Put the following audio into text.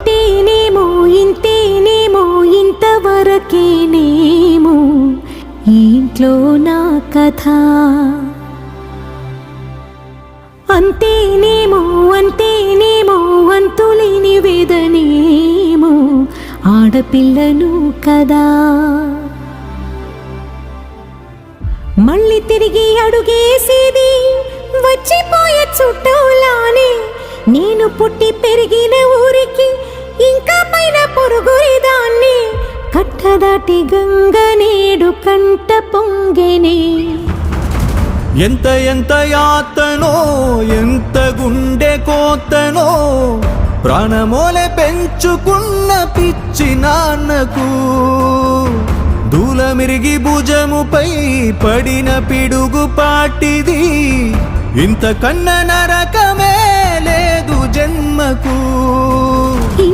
ఇంతేనేమో ఇంతేనేమో ఇంతవరకేనేమో ఈ ఇంట్లో నా కథ. అంతేనేమో అంతేనేమో అంతులేని వేదనేమో ఆడపిల్లను కదా. మళ్ళీ తిరిగి అడుగేసేది వచ్చిపోయే చుట్టూలానే. నేను పుట్టి పెరిగిన ఊరికి ఇంకా పైన పొరుగురిదాన్ని. కట్టదాటి గంగ నేడు కంట పొంగెనే. ఎంత ఎంత యాతనో ఎంత గుండె కోతనో ప్రాణమోలే పెంచుకున్న పిచ్చి నాన్నకు. దూలమిరిగి భుజముపై పడిన పిడుగు పాటిది. ఇంతకన్నా నరకమే లేదు జన్మకు.